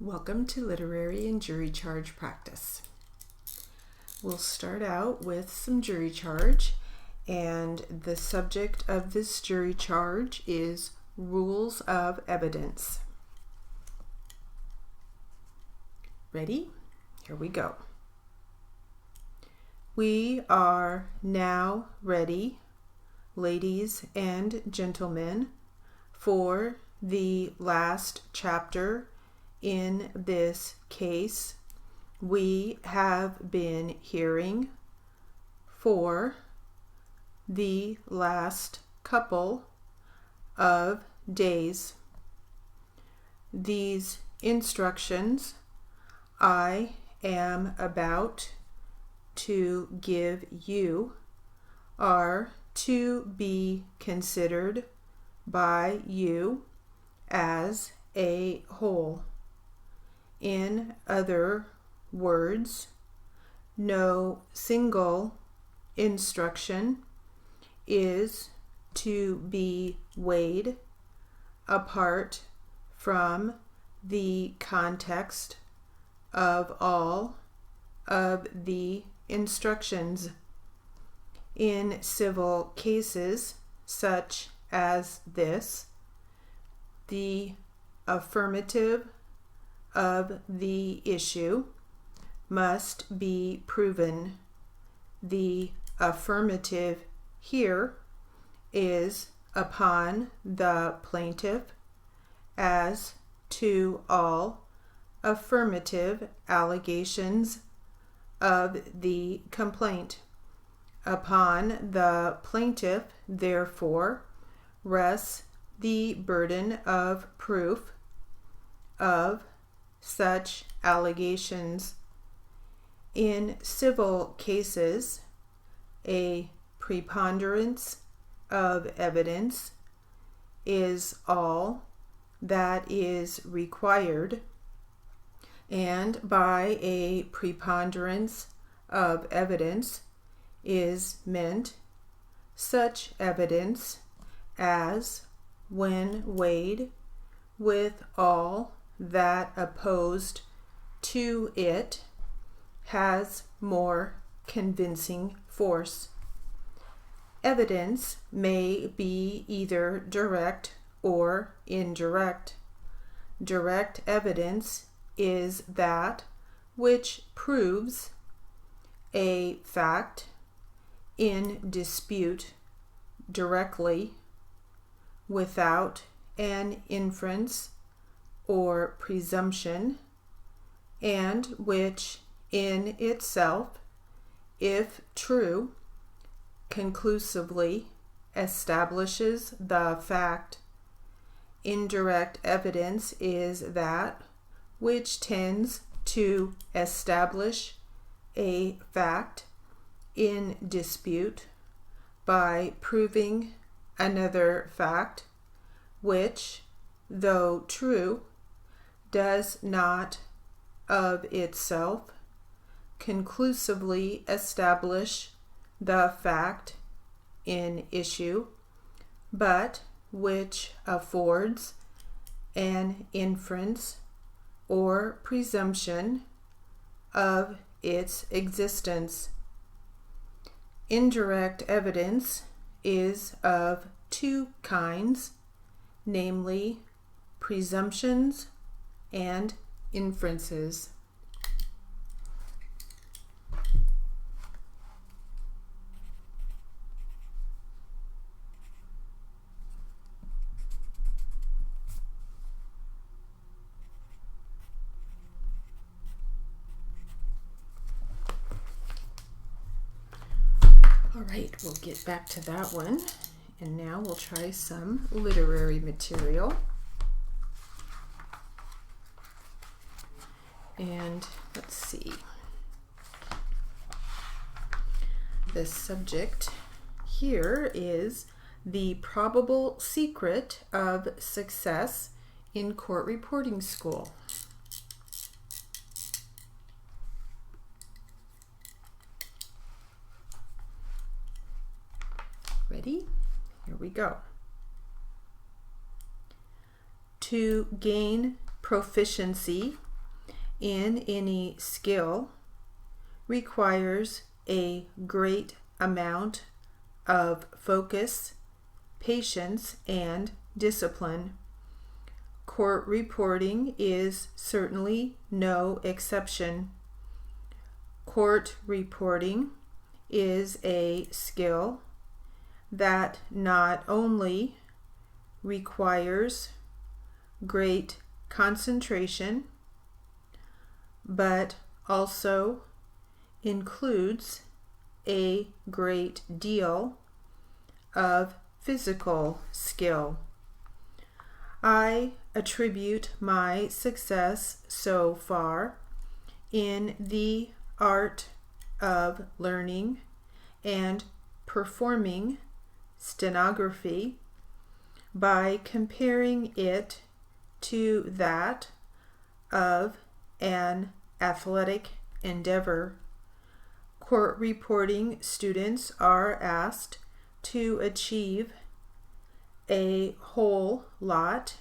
Welcome to literary and jury charge practice. We'll start out with some jury charge, and the subject of this jury charge is rules of evidence. Ready? Here we go. We are now ready, ladies and gentlemen, for the last chapter in this case. We have been hearing for the last couple of days. These instructions I am about to give you are to be considered by you as a whole. In other words, no single instruction is to be weighed apart from the context of all of the instructions. In civil cases such as this, the affirmative of the issue must be proven. The affirmative here is upon the plaintiff as to all affirmative allegations of the complaint. Upon the plaintiff, therefore, rests the burden of proof of such allegations. In civil cases, a preponderance of evidence is all that is required, and by a preponderance of evidence is meant such evidence as, when weighed with all that opposed to it, has more convincing force. Evidence may be either direct or indirect. Direct evidence is that which proves a fact in dispute directly, without an inference or presumption, and which in itself, if true, conclusively establishes the fact. Indirect evidence is that which tends to establish a fact in dispute by proving another fact which, though true, does not of itself conclusively establish the fact in issue, but which affords an inference or presumption of its existence. Indirect evidence is of two kinds, namely presumptions and inferences. All right, we'll get back to that one, and now we'll try some literary material. And let's see. The subject here is the probable secret of success in court reporting school. Ready? Here we go. To gain proficiency in any skill requires a great amount of focus, patience, and discipline. Court reporting is certainly no exception. Court reporting is a skill that not only requires great concentration, but also includes a great deal of physical skill. I attribute my success so far in the art of learning and performing stenography by comparing it to that of an athletic endeavor. Court reporting students are asked to achieve a whole lot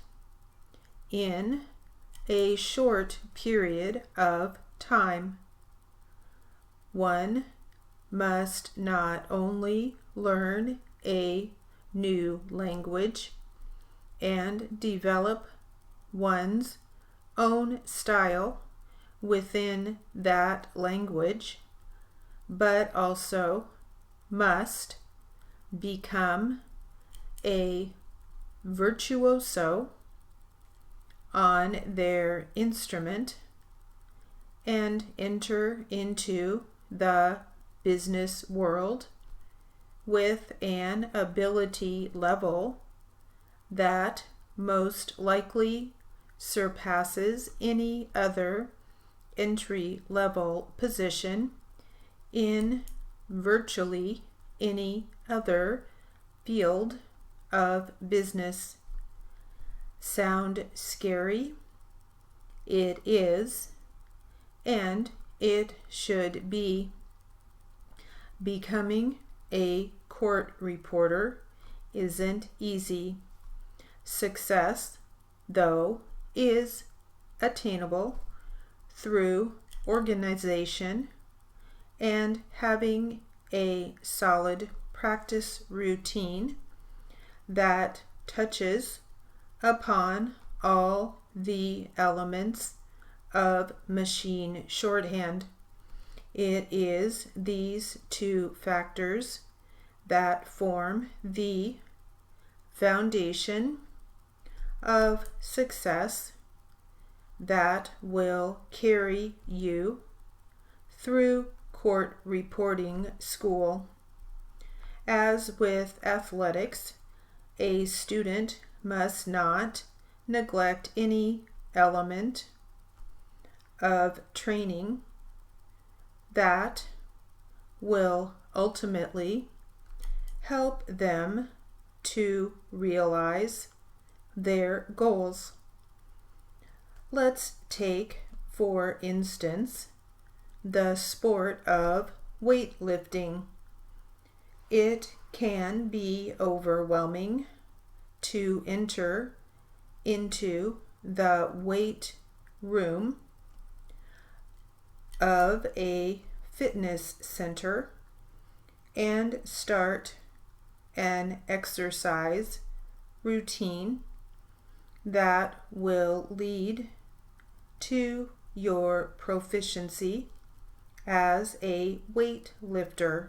in a short period of time. One must not only learn a new language and develop one's own style within that language, but also must become a virtuoso on their instrument and enter into the business world with an ability level that most likely surpasses any other entry-level position in virtually any other field of business. Sound scary? It is, and it should be. Becoming a court reporter isn't easy. Success, though, is attainable through organization and having a solid practice routine that touches upon all the elements of machine shorthand. It is these two factors that form the foundation of success that will carry you through court reporting school. As with athletics, a student must not neglect any element of training that will ultimately help them to realize their goals. Let's take, for instance, the sport of weightlifting. It can be overwhelming to enter into the weight room of a fitness center and start an exercise routine that will lead to your proficiency as a weightlifter.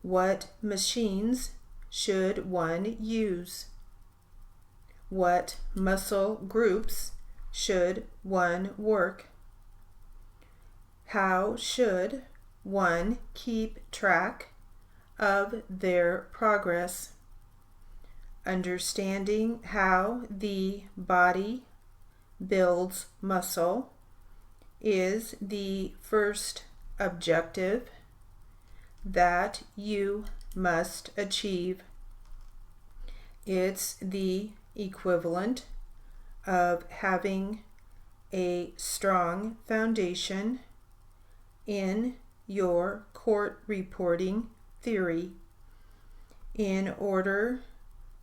What machines should one use? What muscle groups should one work? How should one keep track of their progress? Understanding how the body builds muscle is the first objective that you must achieve. It's the equivalent of having a strong foundation in your court reporting theory. In order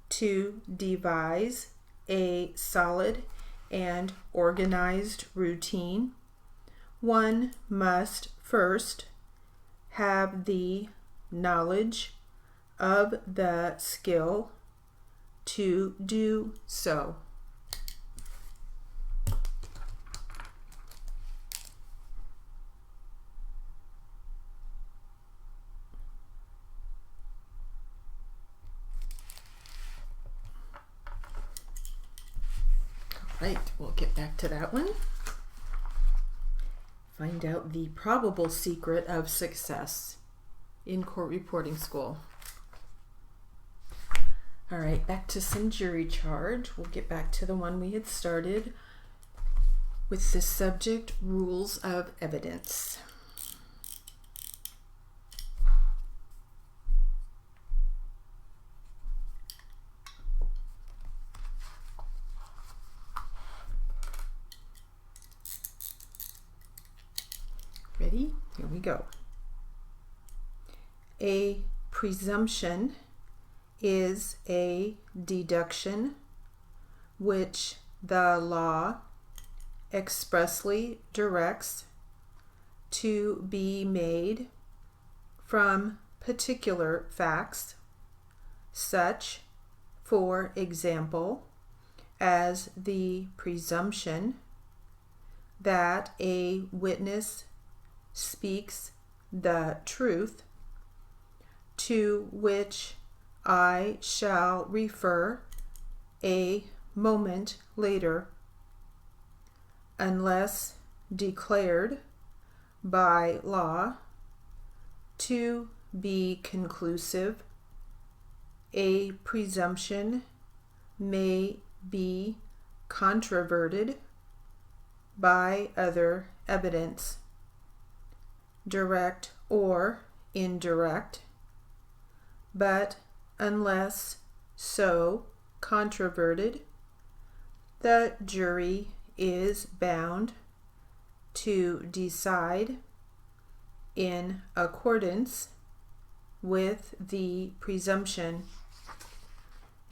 to devise a solid and organized routine, one must first have the knowledge of the skill to do so. Right, we'll get back to that one. Find out the probable secret of success in court reporting school. All right, back to some jury charge. We'll get back to the one we had started with the subject, rules of evidence. Ready? Here we go. A presumption is a deduction which the law expressly directs to be made from particular facts, such, for example, as the presumption that a witness speaks the truth, to which I shall refer a moment later, unless declared by law to be conclusive. A presumption may be controverted by other evidence, direct or indirect, but unless so controverted, the jury is bound to decide in accordance with the presumption.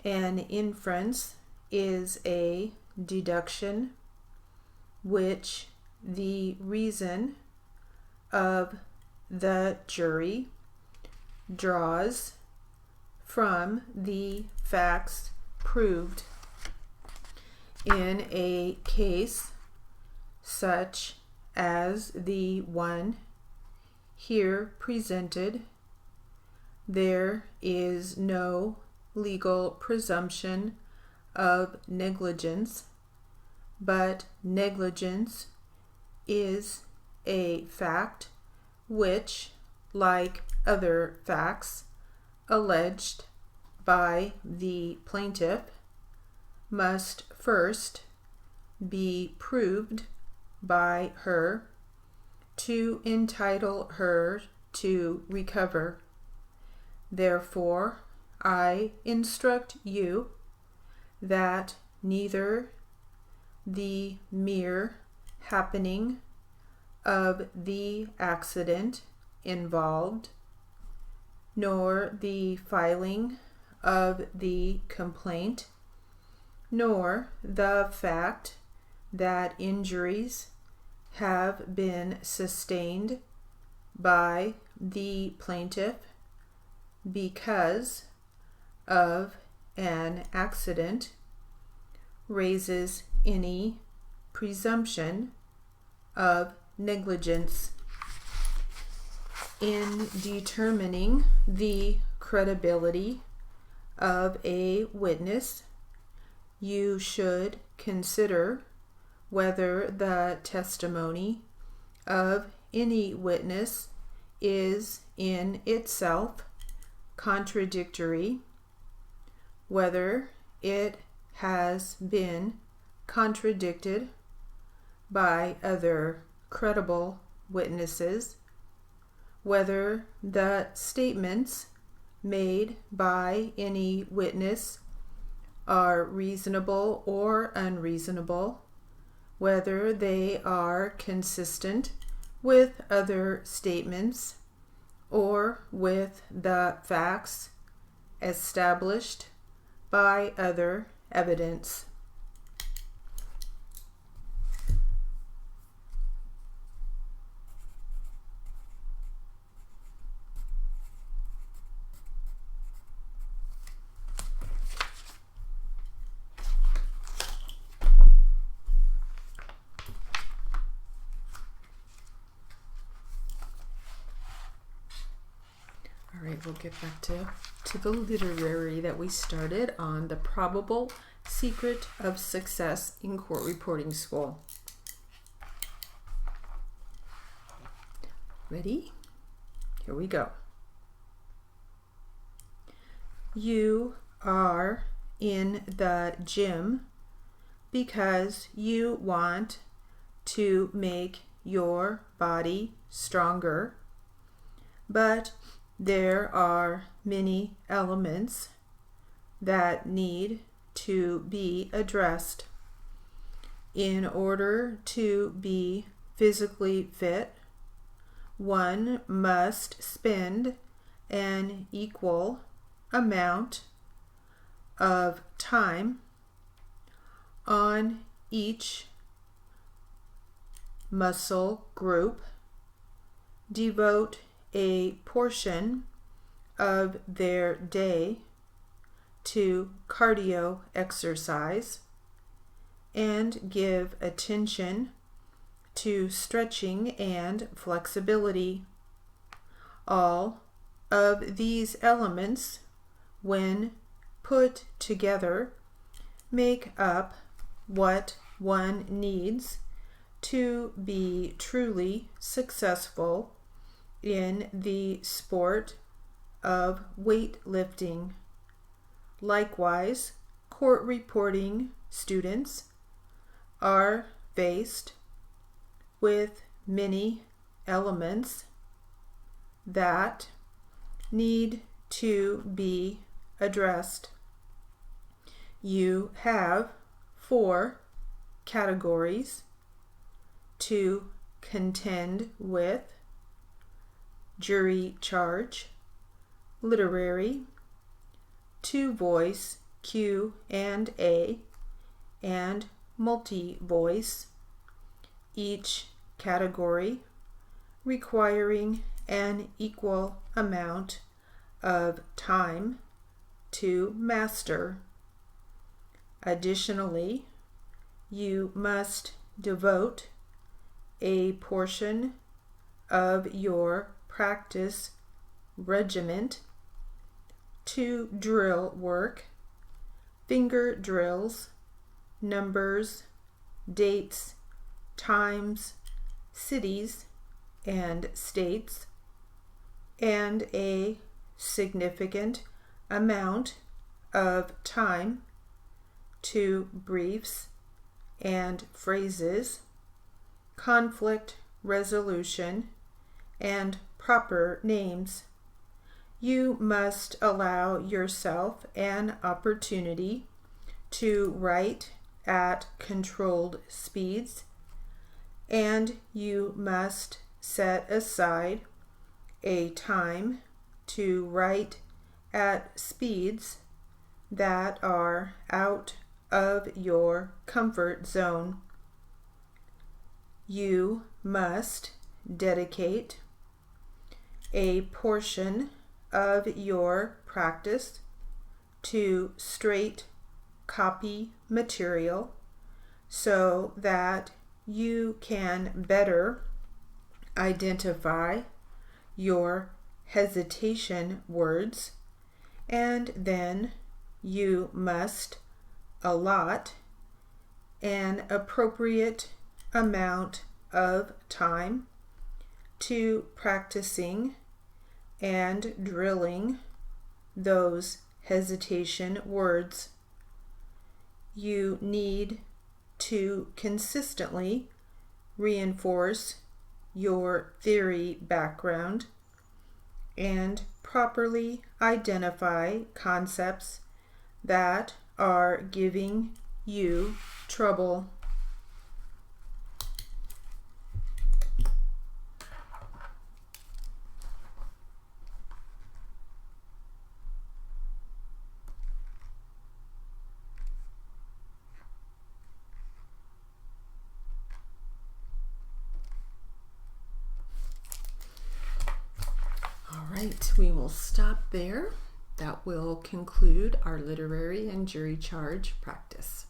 An inference is a deduction which the reason of the jury draws from the facts proved. In a case such as the one here presented, there is no legal presumption of negligence, but negligence is a fact which, like other facts alleged by the plaintiff, must first be proved by her to entitle her to recover. Therefore, I instruct you that neither the mere happening of the accident involved, nor the filing of the complaint, nor the fact that injuries have been sustained by the plaintiff because of an accident raises any presumption of negligence. In determining the credibility of a witness, you should consider whether the testimony of any witness is in itself contradictory, whether it has been contradicted by other credible witnesses, whether the statements made by any witness are reasonable or unreasonable, whether they are consistent with other statements or with the facts established by other evidence. right, we'll get back to the literary that we started on, The Probable Secret of Success in Court Reporting School. Ready? Here we go. You are in the gym because you want to make your body stronger, but there are many elements that need to be addressed. In order to be physically fit, one must spend an equal amount of time on each muscle group, devote a portion of their day to cardio exercise, and give attention to stretching and flexibility. All of these elements, when put together, make up what one needs to be truly successful in the sport of weightlifting. Likewise, court reporting students are faced with many elements that need to be addressed. You have 4 categories to contend with: jury charge, literary, 2-voice Q&A, and multi-voice, each category requiring an equal amount of time to master. Additionally, you must devote a portion of your practice regiment to drill work, finger drills, numbers, dates, times, cities, and states, and a significant amount of time to briefs and phrases, conflict resolution, and proper names. You must allow yourself an opportunity to write at controlled speeds, and you must set aside a time to write at speeds that are out of your comfort zone. You must dedicate a portion of your practice to straight copy material so that you can better identify your hesitation words, and then you must allot an appropriate amount of time to practicing and drilling those hesitation words. You need to consistently reinforce your theory background and properly identify concepts that are giving you trouble. Right, we will stop there. That will conclude our literary and jury charge practice.